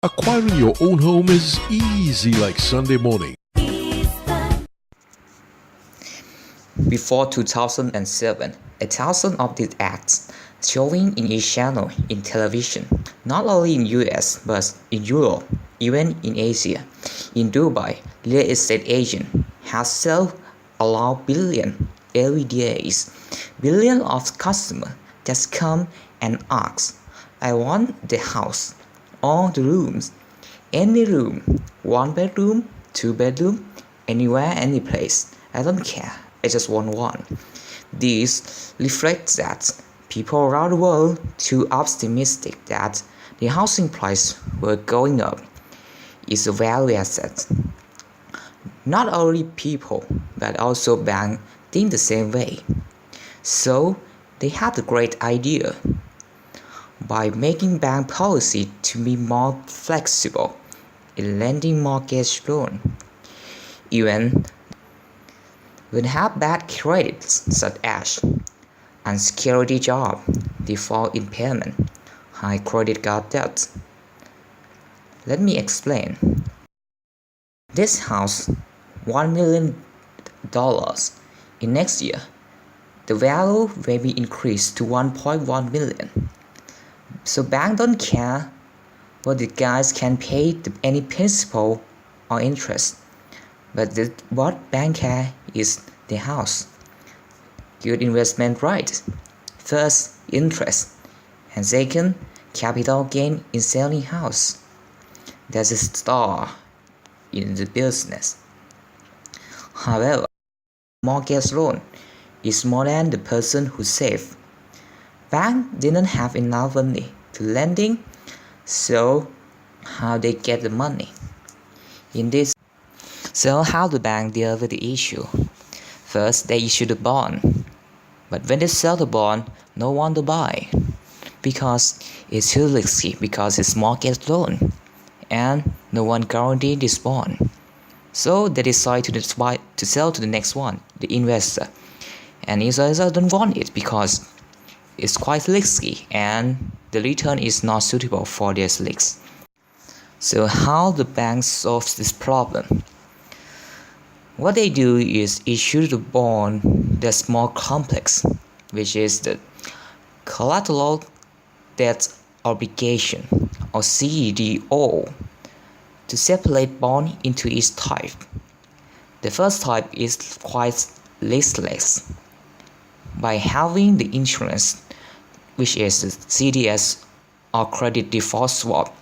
Acquiring your own home is easy like Sunday morning. Before 2007, 1,000 of these ads showing in each channel in television, not only in US but in Europe, even in Asia. In Dubai, real estate agent has sold around billion every day. Billions of customers just come and ask, I want the house, all the rooms, any room, 1 bedroom, 2 bedroom, anywhere, any place. I don't care. I just want one. This reflects that people around the world too optimistic that the housing price will going up. It's a value asset. Not only people but also banks think the same way. So they had a great idea. By making bank policy to be more flexible in lending mortgage loan, even when have bad credits such as unsecurity job, default in payment, high credit card debt. Let me explain. This house, $1 million in next year, the value may be increased to 1.1 million. So bank don't care what the guys can pay any principal or interest. But what bank care is the house. Good investment right. First, interest. And second, capital gain in selling house. That's a star in the business. However, mortgage loan is more than the person who saved. Bank didn't have enough money to lending, so how they get the money? So how the bank deal with the issue? First, they issue the bond. But when they sell the bond, no one to buy. Because it's too risky because it's mortgage loan. And no one guaranteed this bond. So they decide to sell to the next one, the investor. And the investor don't want it because it's quite risky and the return is not suitable for their risks. So how the bank solves this problem? What they do is issue the bond that's more complex, which is the collateral debt obligation or CDO, to separate bond into each type. The first type is quite riskless. By having the insurance, which is the CDS or credit default swap,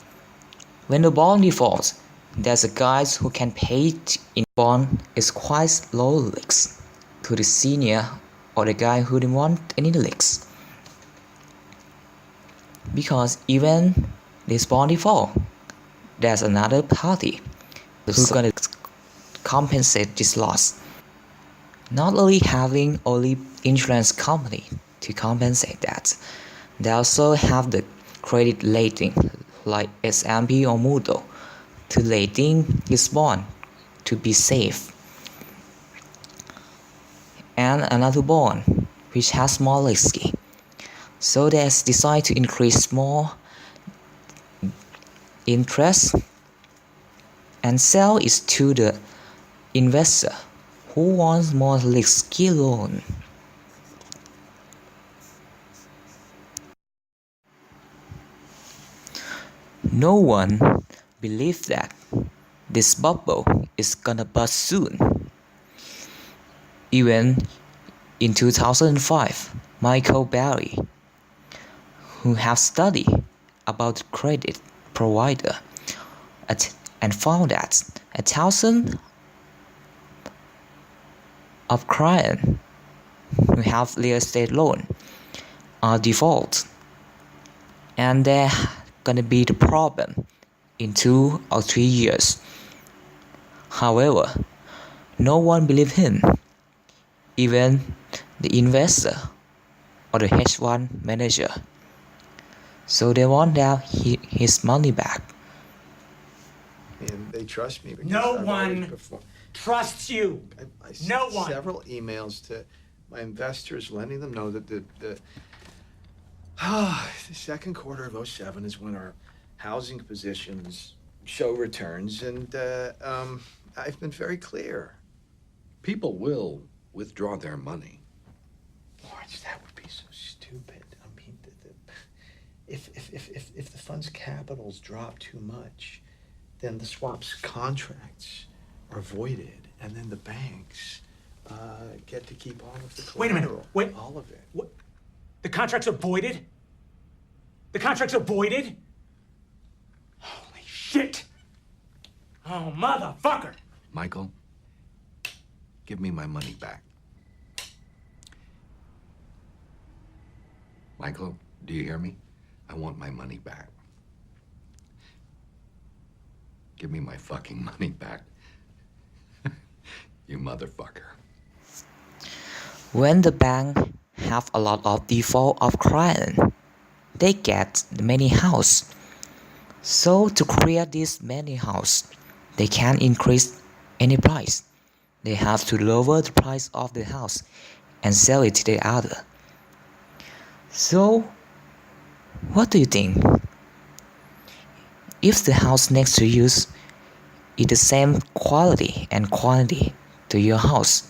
when the bond defaults, there's a guy who can pay it in bond is quite low risk to the senior or the guy who didn't want any risks. Because even this bond default, there's another party who's gonna compensate this loss. Not only having only insurance company to compensate that, they also have the credit rating like S&P or Moody's to rating this bond to be safe. And another bond which has more risky. So they decide to increase more interest and sell it to the investor who wants more risky loan. No one believes that this bubble is gonna burst soon. Even in 2005, Michael Barry, who have studied about credit provider and found that 1,000 of clients who have real estate loan are default, and they're gonna be the problem in 2 or 3 years. However, no one believes him, even the investor or the hedge fund manager. So they want his money back. And they trust me because No I've one always performed. trusts you. I sent No one. several emails to my investors letting them know that the second quarter of '07 is when our housing positions show returns, and I've been very clear. People will withdraw their money. Lawrence, that would be so stupid. I mean, if the fund's capitals drop too much, then the swap's contracts are voided, and then the banks get to keep all of the collateral. Wait a minute. Wait. All of it. What? The contracts are voided? The contracts are voided? Holy shit! Oh, motherfucker! Michael, give me my money back. Michael, do you hear me? I want my money back. Give me my fucking money back. You motherfucker. When the bank have a lot of default of client, they get many house. So to create this many house, they can't increase any price. They have to lower the price of the house and sell it to the other. So, what do you think? If the house next to you is the same quality and quantity to your house,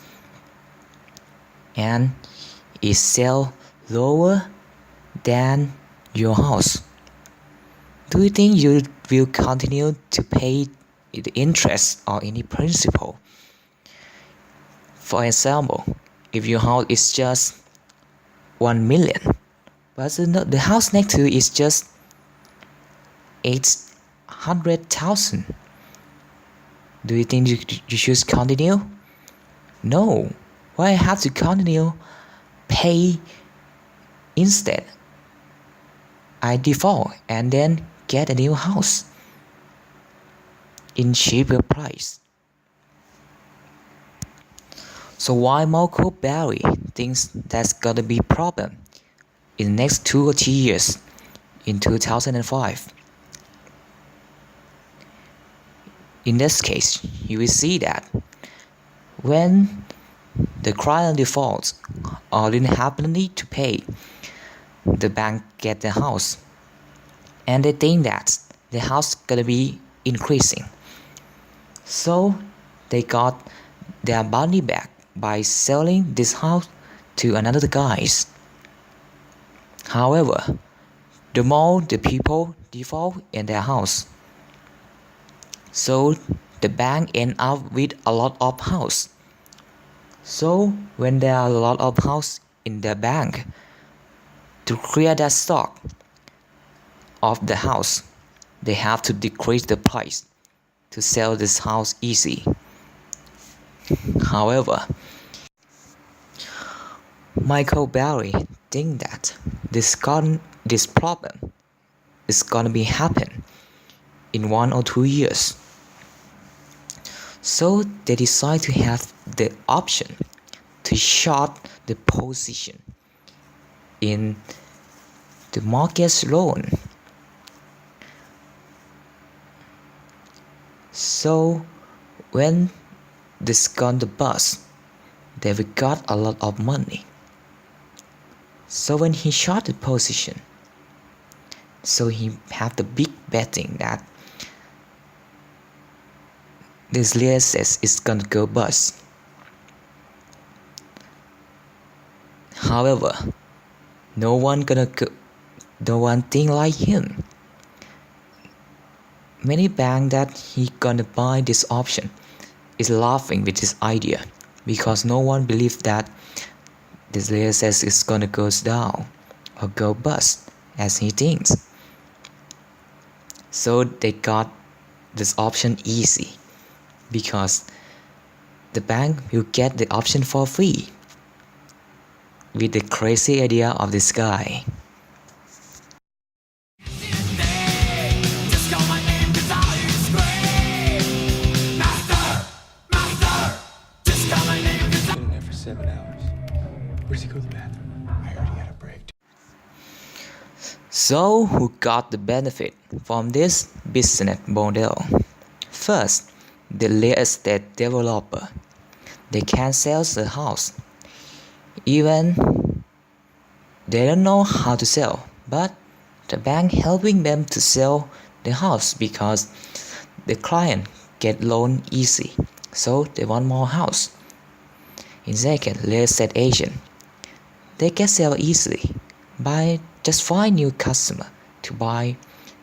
and it sell lower than your house, do you think you will continue to pay the interest or any principal? For example, if your house is just 1 million, but the house next to you is just 800,000, do you think you should continue? No. Why I have to continue pay instead? I default and then get a new house in cheaper price. So why Michael Barry thinks that's gonna be problem in the next 2 or 3 years in 2005? In this case, you will see that when the client defaults or didn't happen to pay, the bank get the house, and they think that the house gonna be increasing. So they got their money back by selling this house to another guys. However, the more the people default in their house, so the bank end up with a lot of house. So when there are a lot of house in the bank, to clear that stock of the house, they have to decrease the price to sell this house easy. However, Michael Barry think that this problem is gonna be happen in 1 or 2 years. So they decide to have the option to short the position in the mortgage loan. So when this gone to bust, they will got a lot of money. So when he short the position, so he have the big betting that this real estate is gonna go bust. However, no one think like him. Many banks that he gonna buy this option is laughing with this idea because no one believes that this real estate is gonna go down or go bust as he thinks. So they got this option easy because the bank will get the option for free with the crazy idea of this guy. Been in there for 7 hours. Where does he go to the bathroom? I already had a break. So who got the benefit from this business model? First, the real estate developer. They can sell the house. Even they don't know how to sell, but the bank helping them to sell the house because the client get loan easy, so they want more house. In second, real estate agent, they get sell easily by just find new customer to buy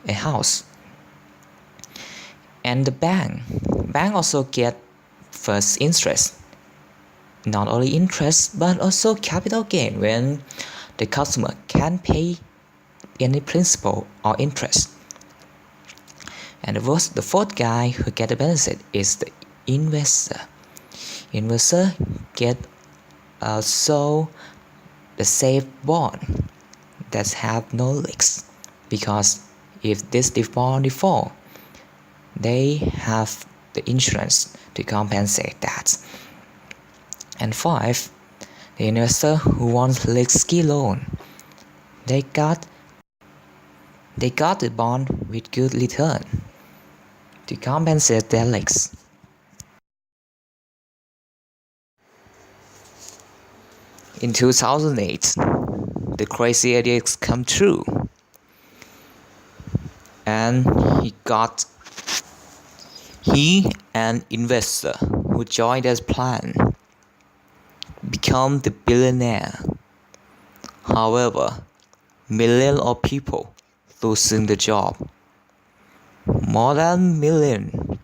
a house. And the bank also get first interest. Not only interest but also capital gain when the customer can pay any principal or interest. And the fourth guy who get the benefit is the investor. Investor get also the safe bond that have no risks, because if this bond default, they have the insurance to compensate that. And five, the investor who wants risky loan, they got the bond with good return to compensate their risks. In 2008, the crazy ideas come true, and he and investor who joined his plan become the billionaire. However, millions of people losing the job, more than million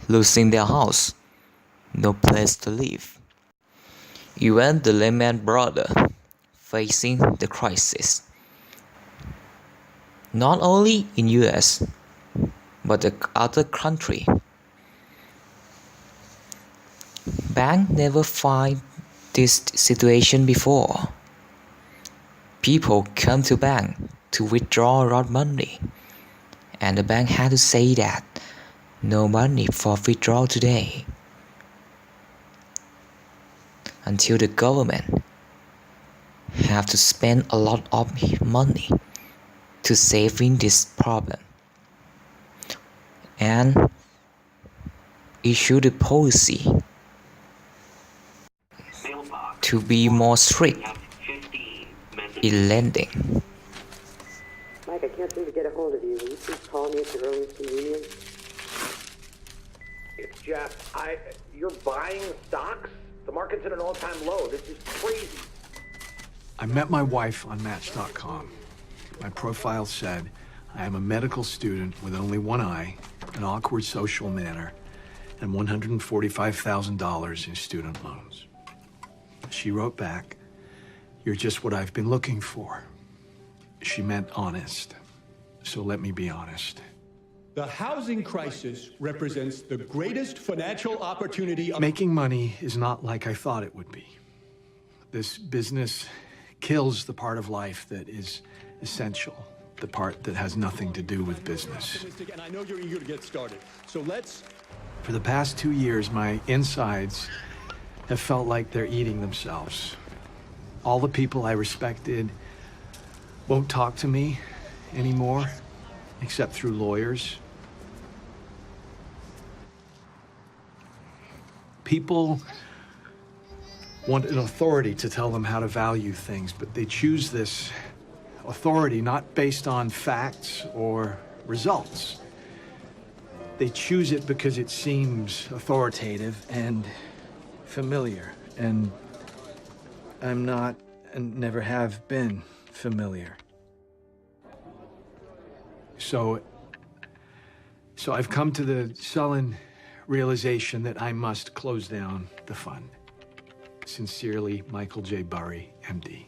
losing their house, no place to live. Even the Lehman Brothers facing the crisis, not only in US but the other country. Bank never find this situation before. People come to bank to withdraw a lot of money, and the bank had to say that no money for withdrawal today, until the government have to spend a lot of money to saving this problem and issue the policy to be more strict in lending. Mike, I can't seem to get a hold of you. Will you please call me at your earliest convenience? It's Jeff. You're buying stocks? The market's at an all-time low. This is crazy. I met my wife on Match.com. My profile said, I am a medical student with only one eye, an awkward social manner, and $145,000 in student loans. She wrote back, "You're just what I've been looking for." She meant honest. So let me be honest. The housing crisis represents the greatest financial opportunity. Making money is not like I thought it would be. This business kills the part of life that is essential, the part that has nothing to do with business. And I know you're eager to get started. So let's... For the past 2 years, my insides have felt like they're eating themselves. All the people I respected won't talk to me anymore, except through lawyers. People want an authority to tell them how to value things, but they choose this authority not based on facts or results. They choose it because it seems authoritative and familiar, and I'm not and never have been familiar. So I've come to the sullen realization that I must close down the fund. Sincerely, Michael J. Burry, MD.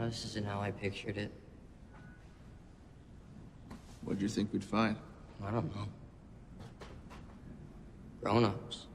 This isn't how I pictured it. What'd you think we'd find? I don't know. Grown-ups.